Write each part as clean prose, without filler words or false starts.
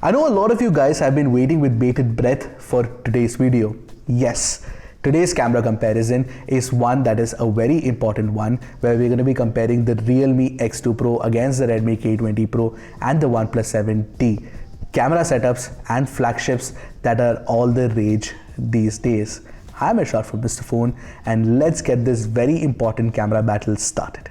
I know a lot of you guys have been waiting with bated breath for today's video. Yes, today's camera comparison is one that is a very important one, where we're going to be comparing the Realme X2 Pro against the Redmi K20 Pro and the OnePlus 7T. Camera setups and flagships that are all the rage these days. I'm Ershad from Mr. Phone, and let's get this very important camera battle started.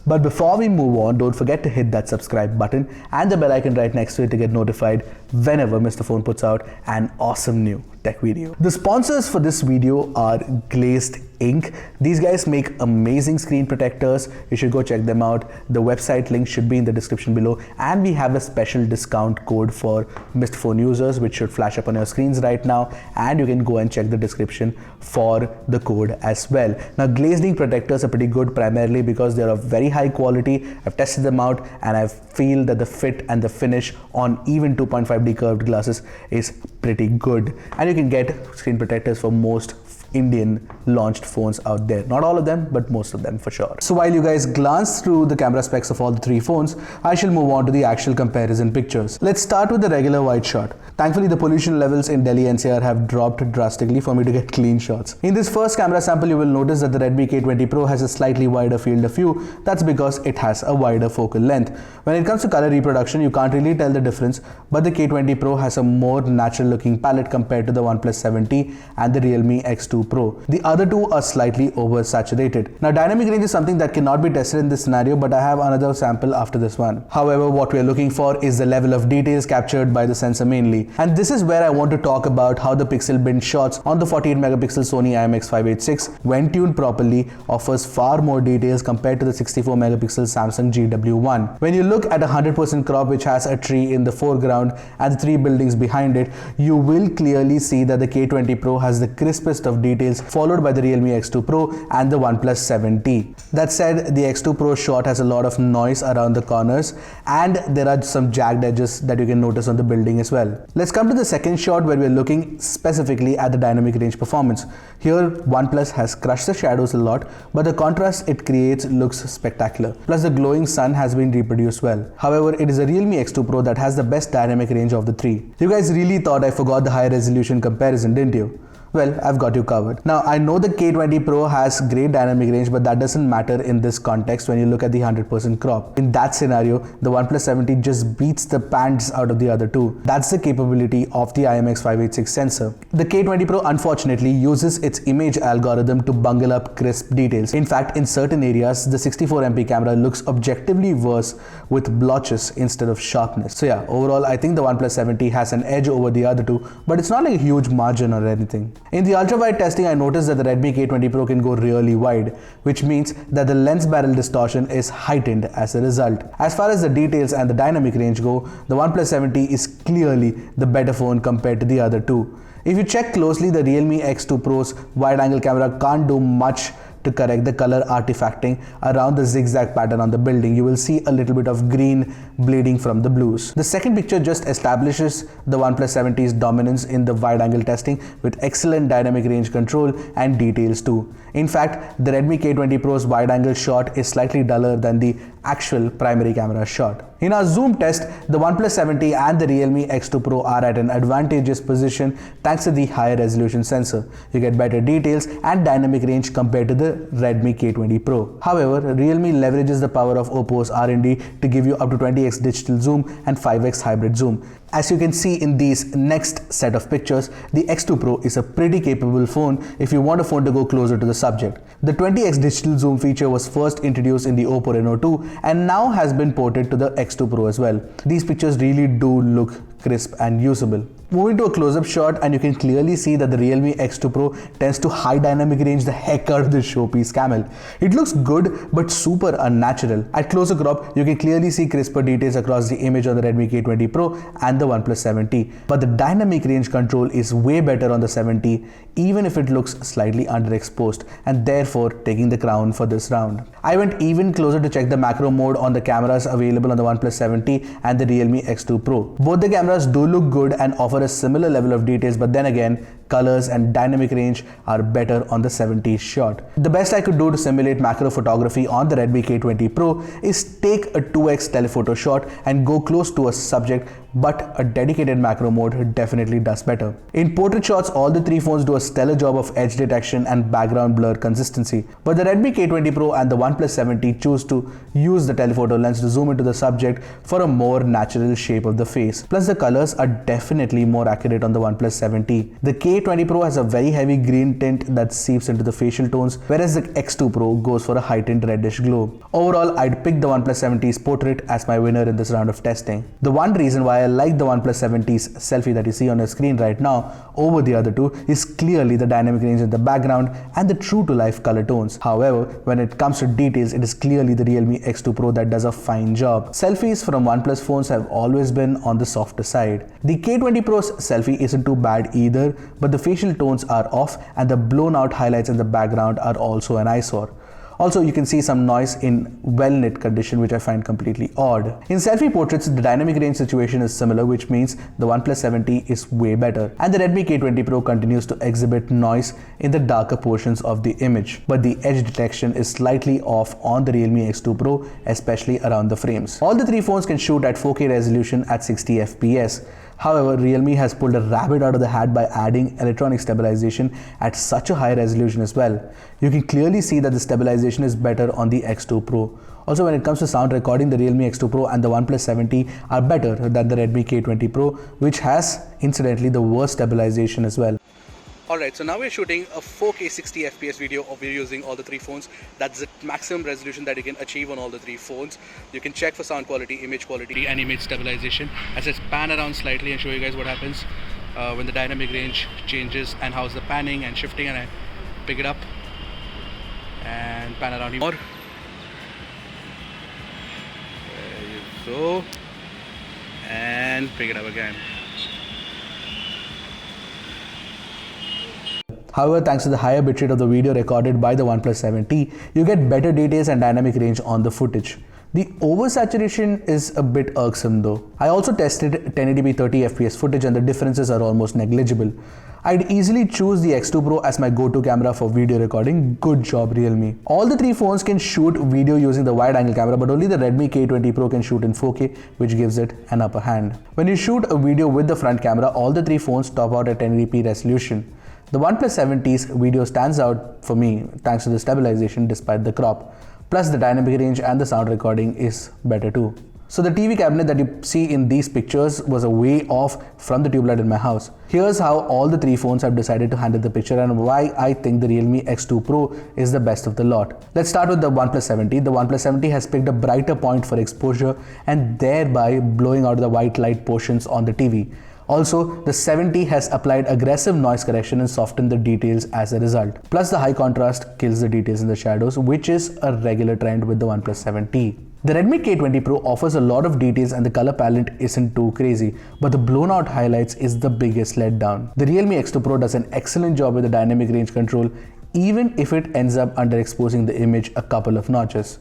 But before we move on, don't forget to hit that subscribe button and the bell icon right next to it to get notified whenever Mr. Phone puts out an awesome new tech video. The sponsors for this video are Glazed Ink. These guys make amazing screen protectors. You should go check them out. The website link should be in the description below, and we have a special discount code for Mr. Phone users which should flash up on your screens right now, and you can go and check the description for the code as well. Now, Glazed Ink protectors are pretty good primarily because they're of very high quality. I've tested them out and I feel that the fit and the finish on even 2.5D curved glasses is pretty good, and you can get screen protectors for most Indian launched phones out there. Not all of them, but most of them for sure. So while you guys glance through the camera specs of all the three phones, I shall move on to the actual comparison pictures. Let's start with the regular wide shot. Thankfully, the pollution levels in Delhi NCR have dropped drastically for me to get clean shots. In this first camera sample, you will notice that the Redmi K20 Pro has a slightly wider field of view. That's because it has a wider focal length. When it comes to color reproduction, you can't really tell the difference, but the K20 Pro has a more natural looking palette compared to the OnePlus 7T and the Realme X2 Pro. The other two are slightly oversaturated. Now, dynamic range is something that cannot be tested in this scenario, but I have another sample after this one. However, what we are looking for is the level of details captured by the sensor mainly. And this is where I want to talk about how the pixel bin shots on the 48 megapixel Sony IMX586, when tuned properly, offers far more details compared to the 64 megapixel Samsung GW1. When you look at a 100% crop which has a tree in the foreground and the three buildings behind it, you will clearly see that the K20 Pro has the crispest of details, followed by the Realme X2 Pro and the OnePlus 7T. That said, the X2 Pro shot has a lot of noise around the corners, and there are some jagged edges that you can notice on the building as well. Let's come to the second shot, where we're looking specifically at the dynamic range performance. Here, OnePlus has crushed the shadows a lot, but the contrast it creates looks spectacular. Plus, the glowing sun has been reproduced well. However, it is the Realme X2 Pro that has the best dynamic range of the three. You guys really thought I forgot the high resolution comparison, didn't you? Well, I've got you covered. Now, I know the K20 Pro has great dynamic range, but that doesn't matter in this context when you look at the 100% crop. In that scenario, the OnePlus 7T just beats the pants out of the other two. That's the capability of the IMX586 sensor. The K20 Pro unfortunately uses its image algorithm to bungle up crisp details. In fact, in certain areas, the 64MP camera looks objectively worse with blotches instead of sharpness. So yeah, overall, I think the OnePlus 7T has an edge over the other two, but it's not like a huge margin or anything. In the ultra-wide testing, I noticed that the Redmi K20 Pro can go really wide, which means that the lens barrel distortion is heightened as a result. As far as the details and the dynamic range go, the OnePlus 7T is clearly the better phone compared to the other two. If you check closely, the Realme X2 Pro's wide-angle camera can't do much to correct the color artifacting around the zigzag pattern on the building. You will see a little bit of green bleeding from the blues. The second picture just establishes the OnePlus 7T's dominance in the wide-angle testing with excellent dynamic range control and details too. In fact, the Redmi K20 Pro's wide-angle shot is slightly duller than the actual primary camera shot. In our zoom test, the OnePlus 7T and the Realme X2 Pro are at an advantageous position thanks to the higher resolution sensor. You get better details and dynamic range compared to the Redmi K20 Pro. However, Realme leverages the power of Oppo's R&D to give you up to 20x digital zoom and 5x hybrid zoom. As you can see in these next set of pictures, the X2 Pro is a pretty capable phone if you want a phone to go closer to the subject. The 20x digital zoom feature was first introduced in the Oppo Reno 2 and now has been ported to the X2 Pro as well. These pictures really do look crisp and usable. Moving to a close-up shot, and you can clearly see that the Realme X2 Pro tends to high dynamic range the heck out of the showpiece camel. It looks good but super unnatural. At closer crop, you can clearly see crisper details across the image on the Redmi K20 Pro and the OnePlus 7T. But the dynamic range control is way better on the 7T, even if it looks slightly underexposed, and therefore taking the crown for this round. I went even closer to check the macro mode on the cameras available on the OnePlus 7T and the Realme X2 Pro. Both the cameras do look good and offer a similar level of details, but then again, colors and dynamic range are better on the 70 shot. The best I could do to simulate macro photography on the Redmi K20 Pro is take a 2x telephoto shot and go close to a subject, but a dedicated macro mode definitely does better. In portrait shots, all the three phones do a stellar job of edge detection and background blur consistency, but the Redmi K20 Pro and the OnePlus 70 choose to use the telephoto lens to zoom into the subject for a more natural shape of the face. Plus the colors are definitely more accurate on the OnePlus 70. The K20 Pro has a very heavy green tint that seeps into the facial tones, whereas the X2 Pro goes for a heightened reddish glow. Overall, I'd pick the OnePlus 70's portrait as my winner in this round of testing. The one reason why I like the OnePlus 70's selfie that you see on your screen right now over the other two is clearly the dynamic range in the background and the true to life color tones. However, when it comes to details, it is clearly the Realme X2 Pro that does a fine job. Selfies from OnePlus phones have always been on the softer side. The K20 Pro's selfie isn't too bad either, but the facial tones are off and the blown out highlights in the background are also an eyesore. Also, you can see some noise in well-lit condition, which I find completely odd. In selfie portraits, the dynamic range situation is similar, which means the OnePlus 70 is way better. And the Redmi K20 Pro continues to exhibit noise in the darker portions of the image. But the edge detection is slightly off on the Realme X2 Pro, especially around the frames. All the three phones can shoot at 4K resolution at 60 FPS. However, Realme has pulled a rabbit out of the hat by adding electronic stabilization at such a high resolution as well. You can clearly see that the stabilization is better on the X2 Pro. Also, when it comes to sound recording, the Realme X2 Pro and the OnePlus 70 are better than the Redmi K20 Pro, which has incidentally the worst stabilization as well. Alright, so now we're shooting a 4K 60 FPS video of we're using all the three phones. That's the maximum resolution that you can achieve on all the three phones. You can check for sound quality, image quality and image stabilization. As I pan around slightly and show you guys what happens when the dynamic range changes and how's the panning and shifting, and I pick it up and pan around more. There you go. And pick it up again. However, thanks to the higher bitrate of the video recorded by the OnePlus 70, you get better details and dynamic range on the footage. The oversaturation is a bit irksome though. I also tested 1080p 30 FPS footage and the differences are almost negligible. I'd easily choose the X2 Pro as my go-to camera for video recording. Good job, Realme. All the three phones can shoot video using the wide-angle camera, but only the Redmi K20 Pro can shoot in 4K, which gives it an upper hand. When you shoot a video with the front camera, all the three phones top out at 1080p resolution. The OnePlus 70's video stands out for me thanks to the stabilization despite the crop. Plus the dynamic range and the sound recording is better too. So the TV cabinet that you see in these pictures was a way off from the tube light in my house. Here's how all the three phones have decided to handle the picture and why I think the Realme X2 Pro is the best of the lot. Let's start with the OnePlus 70. The OnePlus 70 has picked a brighter point for exposure and thereby blowing out the white light portions on the TV. Also, the 70 has applied aggressive noise correction and softened the details as a result. Plus, the high contrast kills the details in the shadows, which is a regular trend with the OnePlus 70. The Redmi K20 Pro offers a lot of details and the color palette isn't too crazy, but the blown out highlights is the biggest letdown. The Realme X2 Pro does an excellent job with the dynamic range control, even if it ends up underexposing the image a couple of notches.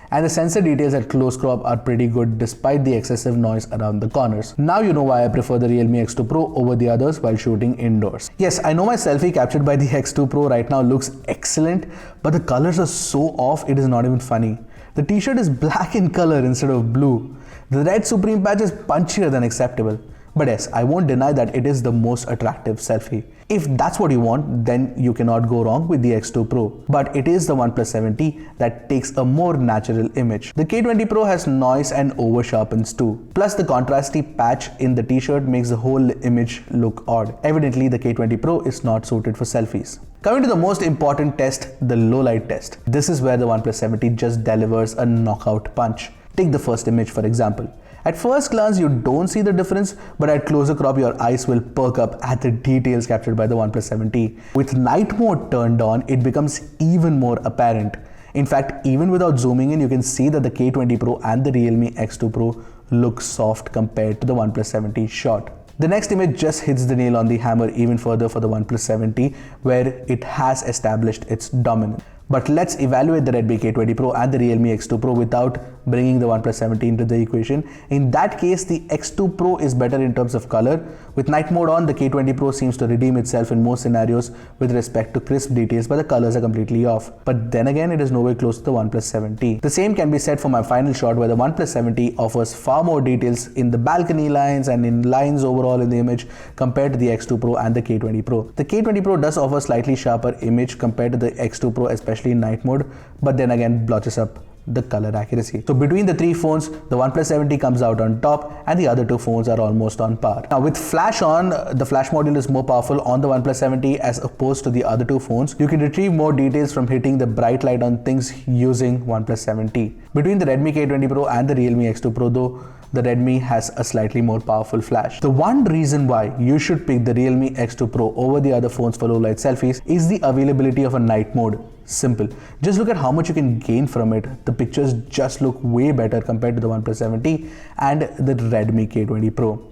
And the sensor details at close crop are pretty good despite the excessive noise around the corners. Now you know why I prefer the Realme X2 Pro over the others while shooting indoors. Yes, I know my selfie captured by the X2 Pro right now looks excellent, but the colors are so off it is not even funny. The t-shirt is black in color instead of blue. The red Supreme patch is punchier than acceptable. But yes, I won't deny that it is the most attractive selfie. If that's what you want, then you cannot go wrong with the X2 Pro. But it is the OnePlus 70 that takes a more natural image. The K20 Pro has noise and over sharpens too. Plus the contrasty patch in the t-shirt makes the whole image look odd. Evidently, the K20 Pro is not suited for selfies. Coming to the most important test, the low light test. This is where the OnePlus 70 just delivers a knockout punch. Take the first image for example. At first glance, you don't see the difference, but at closer crop, your eyes will perk up at the details captured by the OnePlus 70. With night mode turned on, it becomes even more apparent. In fact, even without zooming in, you can see that the K20 Pro and the Realme X2 Pro look soft compared to the OnePlus 70 shot. The next image just hits the nail on the hammer even further for the OnePlus 70, where it has established its dominance. But let's evaluate the Redmi K20 Pro and the Realme X2 Pro without bringing the OnePlus 70 into the equation. In that case, the X2 Pro is better in terms of color. With night mode on, the K20 Pro seems to redeem itself in most scenarios with respect to crisp details, but the colors are completely off. But then again, it is nowhere close to the OnePlus 70. The same can be said for my final shot, where the OnePlus 70 offers far more details in the balcony lines and in lines overall in the image compared to the X2 Pro and the K20 Pro. The K20 Pro does offer slightly sharper image compared to the X2 Pro, especially in night mode, but then again blotches up the color accuracy. So between the three phones, the OnePlus 70 comes out on top and the other two phones are almost on par. Now with flash on, the flash module is more powerful on the OnePlus 70 as opposed to the other two phones. You can retrieve more details from hitting the bright light on things using OnePlus 70. Between the Redmi K20 Pro and the Realme X2 Pro though, the Redmi has a slightly more powerful flash. The one reason why you should pick the Realme X2 Pro over the other phones for low light selfies is the availability of a night mode. Simple. Just look at how much you can gain from it. The pictures just look way better compared to the OnePlus 70 and the Redmi K20 Pro.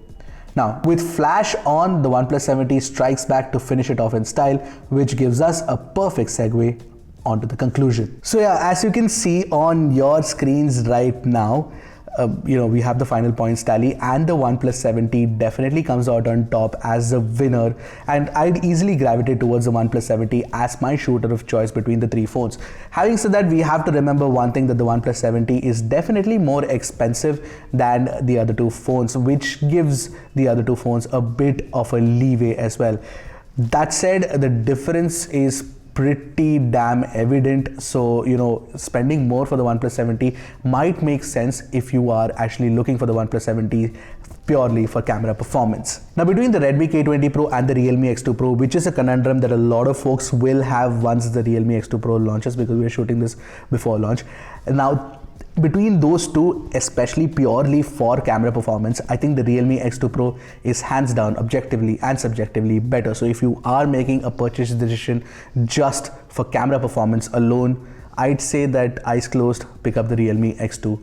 Now, with flash on, the OnePlus 70 strikes back to finish it off in style, which gives us a perfect segue onto the conclusion. So yeah, as you can see on your screens right now, we have the final points tally, and the OnePlus 70 definitely comes out on top as a winner, and I'd easily gravitate towards the OnePlus 70 as my shooter of choice between the three phones. Having said that, we have to remember one thing, that the OnePlus 70 is definitely more expensive than the other two phones, which gives the other two phones a bit of a leeway as well. That said, the difference is pretty damn evident, so spending more for the OnePlus 70 might make sense if you are actually looking for the OnePlus 70 purely for camera performance. Now between the Redmi K20 Pro and the Realme X2 Pro, which is a conundrum that a lot of folks will have once the Realme X2 Pro launches, because we are shooting this before launch. Now between those two, especially purely for camera performance, I think the Realme X2 Pro is hands down, objectively and subjectively better. So if you are making a purchase decision just for camera performance alone, I'd say that eyes closed, pick up the Realme X2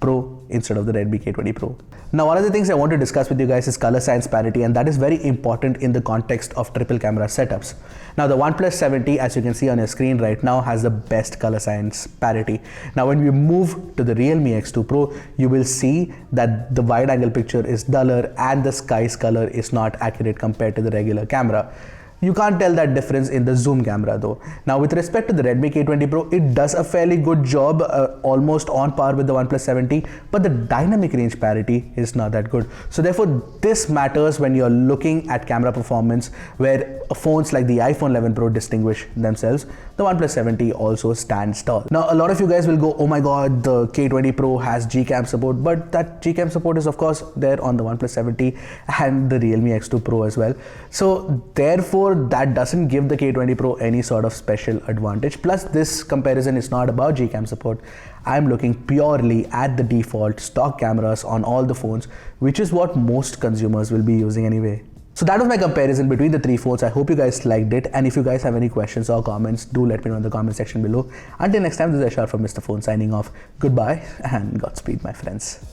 Pro instead of the Redmi K20 Pro. Now, one of the things I want to discuss with you guys is color science parity, and that is very important in the context of triple camera setups. Now, the OnePlus 70, as you can see on your screen right now, has the best color science parity. Now, when we move to the Realme X2 Pro, you will see that the wide angle picture is duller and the sky's color is not accurate compared to the regular camera. You can't tell that difference in the zoom camera though. Now with respect to the Redmi K20 Pro, it does a fairly good job, almost on par with the OnePlus 70, but the dynamic range parity is not that good. So therefore this matters when you're looking at camera performance, where phones like the iPhone 11 Pro distinguish themselves. The OnePlus 70 also stands tall. Now a lot of you guys will go, oh my god, the K20 Pro has Gcam support, but that Gcam support is of course there on the OnePlus 70 and the Realme X2 Pro as well. So therefore that doesn't give the K20 Pro any sort of special advantage. Plus this comparison is not about Gcam support. I'm looking purely at the default stock cameras on all the phones, which is what most consumers will be using anyway. So that was my comparison between the three phones. I hope you guys liked it, and if you guys have any questions or comments, do let me know in the comment section below. Until next time, this is Ershad from Mr. Phone signing off. Goodbye and Godspeed, my friends.